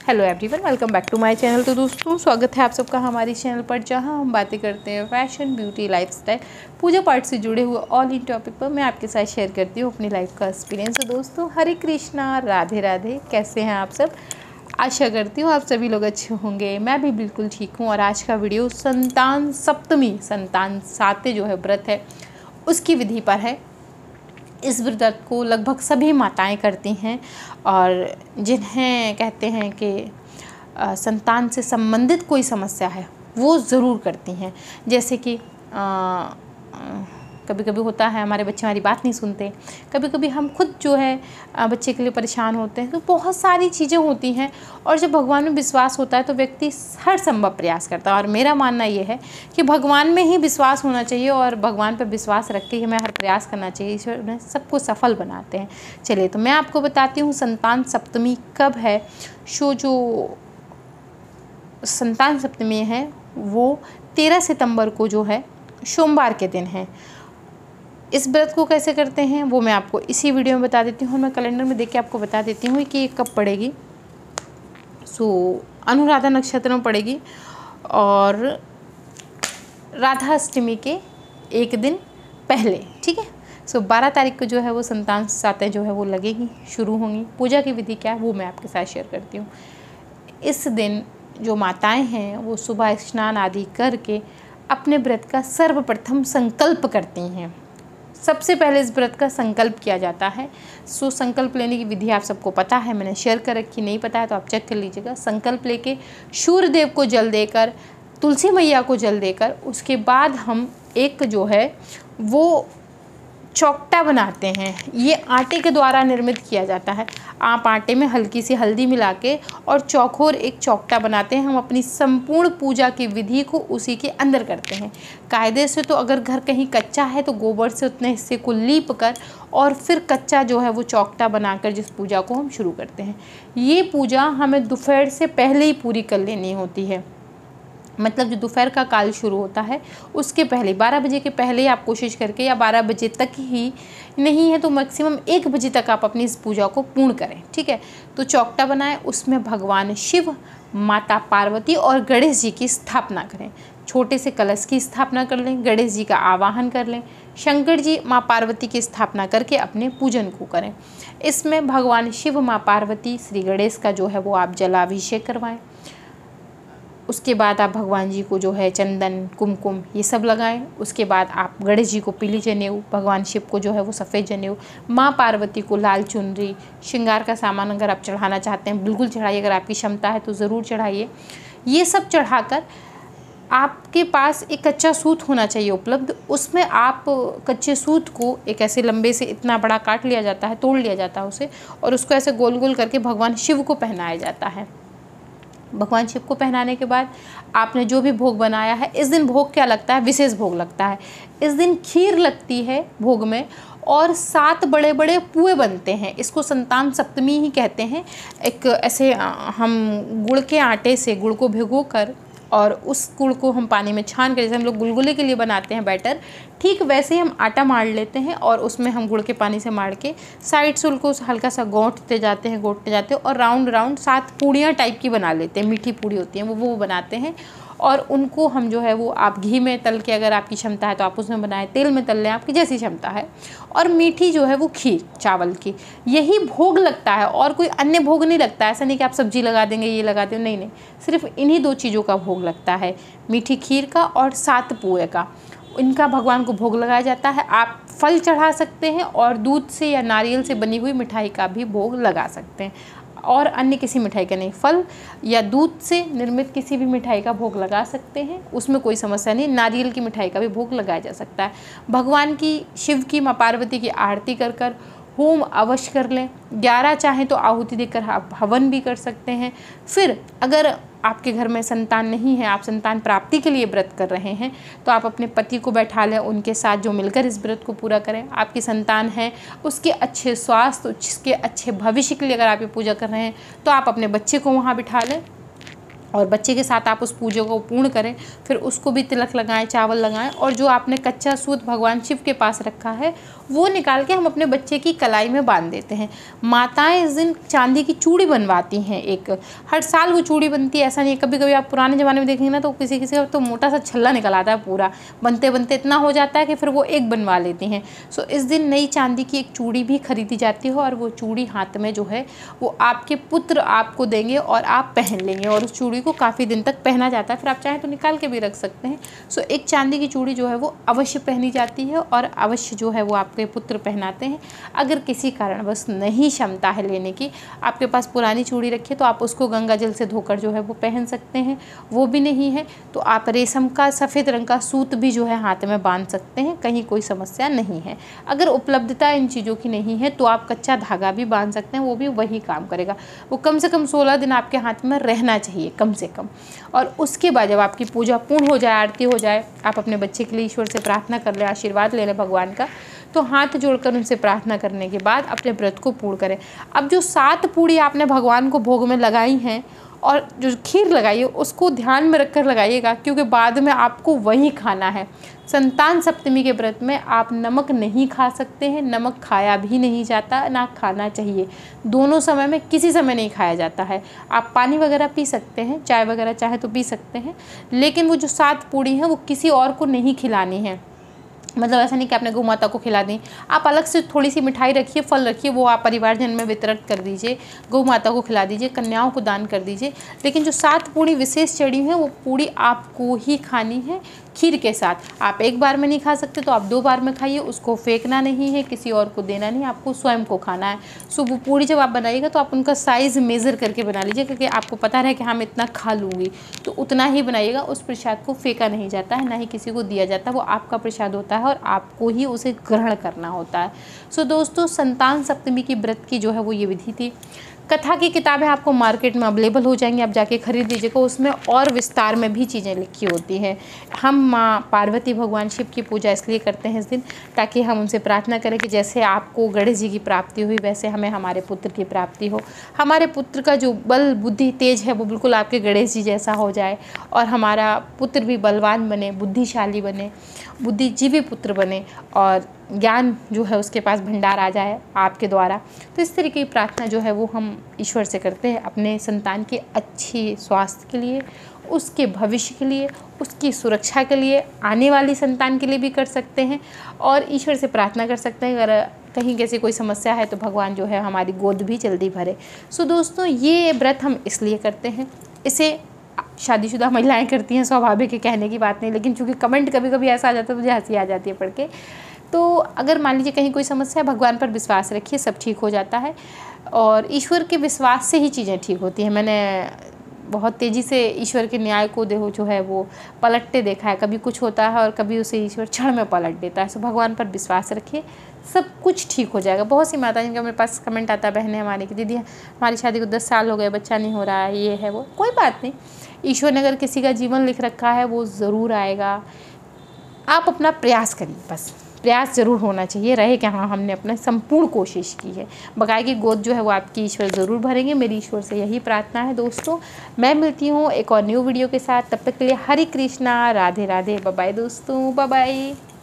Hello everyone, welcome back to my channel. तो दोस्तों, स्वागत है आप सबका हमारी चैनल पर, जहां हम बातें करते हैं फैशन, ब्यूटी, लाइफस्टाइल, पूजा पाठ से जुड़े हुए ऑल इन टॉपिक पर मैं आपके साथ शेयर करती हूँ अपनी लाइफ का एक्सपीरियंस। तो दोस्तों, हरे कृष्णा, राधे राधे। कैसे हैं आप सब? आशा करती हूँ आप सभी लोग अच्छे होंगे। मैं भी बिल्कुल ठीक हूँ। और आज का वीडियो संतान सप्तमी, संतान साते जो है व्रत है, उसकी विधि पर है। इस व्रत को लगभग सभी माताएं करती हैं और जिन्हें कहते हैं कि संतान से संबंधित कोई समस्या है वो ज़रूर करती हैं। जैसे कि कभी कभी होता है हमारे बच्चे हमारी बात नहीं सुनते, कभी कभी हम खुद जो है बच्चे के लिए परेशान होते हैं। तो बहुत सारी चीज़ें होती हैं और जब भगवान में विश्वास होता है तो व्यक्ति हर संभव प्रयास करता है। और मेरा मानना ये है कि भगवान में ही विश्वास होना चाहिए और भगवान पर विश्वास रख के हमें हर प्रयास करना चाहिए। ईश्वर उन्हें सबको सफल बनाते हैं। चलिए, तो मैं आपको बताती हूँ संतान सप्तमी कब है। जो संतान सप्तमी है वो 13 सितंबर को जो है सोमवार के दिन है। इस व्रत को कैसे करते हैं वो मैं आपको इसी वीडियो में बता देती हूँ। मैं कैलेंडर में देख के आपको बता देती हूँ कि ये कब पड़ेगी। अनुराधा नक्षत्र में पड़ेगी और राधा अष्टमी के एक दिन पहले, ठीक है। 12 तारीख को जो है वो संतान सातें जो है वो लगेगी, शुरू होंगी। पूजा की विधि क्या है वो मैं आपके साथ शेयर करती हूँ। इस दिन जो माताएं हैं वो सुबह स्नान आदि करके अपने व्रत का सर्वप्रथम संकल्प करती हैं। सबसे पहले इस व्रत का संकल्प किया जाता है। संकल्प लेने की विधि आप सबको पता है, मैंने शेयर कर रखी। नहीं पता है तो आप चेक कर लीजिएगा। संकल्प लेके सूर्य देव को जल देकर, तुलसी मैया को जल देकर, उसके बाद हम एक जो है वो चौकटा बनाते हैं। ये आटे के द्वारा निर्मित किया जाता है। आप आटे में हल्की सी हल्दी मिला के और चौकोर एक चौकटा बनाते हैं। हम अपनी संपूर्ण पूजा की विधि को उसी के अंदर करते हैं। कायदे से तो अगर घर कहीं कच्चा है तो गोबर से उतने हिस्से को लीप कर और फिर कच्चा जो है वो चौकटा बनाकर जिस पूजा को हम शुरू करते हैं। ये पूजा हमें दोपहर से पहले ही पूरी कर लेनी होती है। मतलब जो दोपहर का काल शुरू होता है उसके पहले 12 बजे के पहले ही आप कोशिश करके, या 12 बजे तक ही नहीं है तो मैक्सिमम 1 बजे तक आप अपनी इस पूजा को पूर्ण करें, ठीक है। तो चौकटा बनाएं, उसमें भगवान शिव, माता पार्वती और गणेश जी की स्थापना करें। छोटे से कलश की स्थापना कर लें, गणेश जी का आवाहन कर लें, शंकर जी, माँ पार्वती की स्थापना करके अपने पूजन को करें। इसमें भगवान शिव, माँ पार्वती, श्री गणेश का जो है वो आप जलाभिषेक करवाएं। उसके बाद आप भगवान जी को जो है चंदन, कुमकुम ये सब लगाएं। उसके बाद आप गणेश जी को पीली जनेऊ, भगवान शिव को जो है वो सफ़ेद जनेऊ, माँ पार्वती को लाल चुनरी, श्रृंगार का सामान अगर आप चढ़ाना चाहते हैं बिल्कुल चढ़ाइए, अगर आपकी क्षमता है तो ज़रूर चढ़ाइए। ये सब चढ़ाकर आपके पास एक कच्चा सूत होना चाहिए उपलब्ध। उसमें आप कच्चे सूत को एक ऐसे लंबे से इतना बड़ा काट लिया जाता है, तोड़ लिया जाता है उसे, और उसको ऐसे गोल गोल करके भगवान शिव को पहनाया जाता है। भगवान शिव को पहनाने के बाद आपने जो भी भोग बनाया है, इस दिन भोग क्या लगता है, विशेष भोग लगता है। इस दिन खीर लगती है भोग में और 7 बड़े बड़े पुए बनते हैं। इसको संतान सप्तमी ही कहते हैं। एक ऐसे हम गुड़ के आटे से गुड़ को भिगो कर और उस गुड़ को हम पानी में छान कर, जैसे हम लोग गुलगुले के लिए बनाते हैं बैटर, ठीक वैसे ही हम आटा मार लेते हैं और उसमें हम गुड़ के पानी से मार के साइड से उनको हल्का सा गोंटते जाते हैं और राउंड राउंड 7 पूड़ियाँ टाइप की बना लेते हैं। मीठी पूड़ी होती हैं वो बनाते हैं और उनको हम जो है वो आप घी में तल के, अगर आपकी क्षमता है तो आप उसमें बनाएं, तेल में तल लें, आपकी जैसी क्षमता है। और मीठी जो है वो खीर चावल की, यही भोग लगता है और कोई अन्य भोग नहीं लगता है। ऐसा नहीं कि आप सब्जी लगा देंगे, ये लगा देंगे, नहीं, सिर्फ इन्हीं 2 चीज़ों का भोग लगता है, मीठी खीर का और 7 पुए का। इनका भगवान को भोग लगाया जाता है। आप फल चढ़ा सकते हैं और दूध से या नारियल से बनी हुई मिठाई का भी भोग लगा सकते हैं, और अन्य किसी मिठाई का नहीं, फल या दूध से निर्मित किसी भी मिठाई का भोग लगा सकते हैं, उसमें कोई समस्या नहीं। नारियल की मिठाई का भी भोग लगाया जा सकता है। भगवान की, शिव की, माँ पार्वती की आरती कर कर होम अवश्य कर लें। 11 चाहें तो आहुति देकर आप हवन भी कर सकते हैं। फिर अगर आपके घर में संतान नहीं है, आप संतान प्राप्ति के लिए व्रत कर रहे हैं, तो आप अपने पति को बैठा लें, उनके साथ जो मिलकर इस व्रत को पूरा करें। आपकी संतान है, उसके अच्छे स्वास्थ्य, उसके अच्छे भविष्य के लिए अगर आप ये पूजा कर रहे हैं तो आप अपने बच्चे को वहाँ बिठा लें और बच्चे के साथ आप उस पूजा को पूर्ण करें। फिर उसको भी तिलक लगाएं, चावल लगाएं, और जो आपने कच्चा सूत भगवान शिव के पास रखा है वो निकाल के हम अपने बच्चे की कलाई में बांध देते हैं। माताएं इस दिन चांदी की चूड़ी बनवाती हैं, एक हर साल वो चूड़ी बनती है, ऐसा नहीं है। कभी कभी आप पुराने ज़माने में देखेंगे ना तो किसी किसी का तो मोटा सा छल्ला निकल आता है, पूरा बनते बनते इतना हो जाता है कि फिर वो एक बनवा लेती हैं। सो इस दिन नई चांदी की एक चूड़ी भी खरीदी जाती है, और वो चूड़ी हाथ में जो है वो आपके पुत्र आपको देंगे और आप पहन लेंगे, और उस चूड़ी को काफ़ी दिन तक पहना जाता है। फिर आप चाहें तो निकाल के भी रख सकते हैं। सो एक चांदी की चूड़ी जो है वो अवश्य पहनी जाती है, और अवश्य जो है वो आपके पुत्र पहनाते हैं। अगर किसी कारणवश नहीं क्षमता है लेने की, आपके पास पुरानी चूड़ी रखिए तो आप उसको गंगा जल से धोकर जो है वो पहन सकते हैं। वो भी नहीं है तो आप रेशम का सफ़ेद रंग का सूत भी जो है हाथ में बांध सकते हैं, कहीं कोई समस्या नहीं है। अगर उपलब्धता इन चीज़ों की नहीं है तो आप कच्चा धागा भी बांध सकते हैं, वो भी वही काम करेगा। वो कम से कम 16 दिन आपके हाथ में रहना चाहिए कम से कम। और उसके बाद जब आपकी पूजा पूर्ण हो जाए, आरती हो जाए, आप अपने बच्चे के लिए ईश्वर से प्रार्थना कर लें, आशीर्वाद ले लें भगवान का, तो हाथ जोड़कर उनसे प्रार्थना करने के बाद अपने व्रत को पूर्ण करें। अब जो 7 पूड़ी आपने भगवान को भोग में लगाई हैं और जो खीर लगाई है उसको ध्यान में रखकर लगाइएगा, क्योंकि बाद में आपको वही खाना है। संतान सप्तमी के व्रत में आप नमक नहीं खा सकते हैं, नमक खाया भी नहीं जाता, ना खाना चाहिए। दोनों समय में किसी समय नहीं खाया जाता है। आप पानी वगैरह पी सकते हैं, चाय वगैरह चाहे तो पी सकते हैं, लेकिन वो जो 7 पूड़ी हैं वो किसी और को नहीं खिलानी है। मतलब ऐसा नहीं कि आपने गौ माता को खिला दी, आप अलग से थोड़ी सी मिठाई रखिए, फल रखिए, वो आप परिवारजन में वितरण कर दीजिए, गौ माता को खिला दीजिए, कन्याओं को दान कर दीजिए। लेकिन जो 7 पूड़ी विशेष चढ़ी हैं वो पूड़ी आपको ही खानी है खीर के साथ। आप एक बार में नहीं खा सकते तो आप 2 बार में खाइए, उसको फेंकना नहीं है, किसी और को देना नहीं, आपको स्वयं को खाना है। सो वो पूड़ी जब आप बनाइएगा तो आप उनका साइज़ मेज़र करके बना लीजिए, क्योंकि आपको पता रहे कि हाँ मैं इतना खा लूँगी, तो उतना ही बनाइएगा। उस प्रसाद को फेंका नहीं जाता है, ना ही किसी को दिया जाता, वो आपका प्रसाद होता है और आपको ही उसे ग्रहण करना होता है। सो दोस्तों, संतान सप्तमी की व्रत की जो है वो ये विधि थी। कथा की किताबें आपको मार्केट में अवेलेबल हो जाएंगी, आप जाके खरीद लीजिएगा, उसमें और विस्तार में भी चीज़ें लिखी होती हैं। हम माँ पार्वती भगवान शिव की पूजा इसलिए करते हैं इस दिन, ताकि हम उनसे प्रार्थना करें कि जैसे आपको गणेश जी की प्राप्ति हुई वैसे हमें हमारे पुत्र की प्राप्ति हो, हमारे पुत्र का जो बल बुद्धि तेज है वो बिल्कुल आपके गणेश जी जैसा हो जाए, और हमारा पुत्र भी बलवान बने, बुद्धिशाली बने, बुद्धिजीवी पुत्र बने, और ज्ञान जो है उसके पास भंडार आ जाए आपके द्वारा। तो इस तरीके की प्रार्थना जो है वो हम ईश्वर से करते हैं अपने संतान के अच्छे स्वास्थ्य के लिए, उसके भविष्य के लिए, उसकी सुरक्षा के लिए, आने वाली संतान के लिए भी कर सकते हैं, और ईश्वर से प्रार्थना कर सकते हैं अगर कहीं कैसी कोई समस्या है तो भगवान जो है हमारी गोद भी जल्दी भरे। सो दोस्तों, ये व्रत हम इसलिए करते हैं, इसे शादीशुदा महिलाएं करती हैं, स्वाभाविक है, कहने की बात नहीं, लेकिन चूँकि कमेंट कभी कभी ऐसा आ जाता है, मुझे हंसी आ जाती है पढ़ के। तो अगर मान लीजिए कहीं कोई समस्या है, भगवान पर विश्वास रखिए, सब ठीक हो जाता है, और ईश्वर के विश्वास से ही चीज़ें ठीक होती हैं। मैंने बहुत तेज़ी से ईश्वर के न्याय को जो है वो पलटते देखा है, कभी कुछ होता है और कभी उसे ईश्वर क्षण में पलट देता है। सो भगवान पर विश्वास रखिए, सब कुछ ठीक हो जाएगा। बहुत सी माता जिनका मेरे पास कमेंट आता है, बहनें हमारी की दीदी हमारी शादी को 10 साल हो गए, बच्चा नहीं हो रहा है, ये है वो, कोई बात नहीं, ईश्वर ने अगर किसी का जीवन लिख रखा है वो ज़रूर आएगा। आप अपना प्रयास करिए, बस प्रयास ज़रूर होना चाहिए, रहे कि हाँ हमने अपना संपूर्ण कोशिश की है। बकाया की गोद जो है वो आपकी ईश्वर ज़रूर भरेंगे, मेरी ईश्वर से यही प्रार्थना है। दोस्तों, मैं मिलती हूँ एक और न्यू वीडियो के साथ, तब तक के लिए हरे कृष्णा, राधे राधे, बाय बाय दोस्तों, बाय बाय।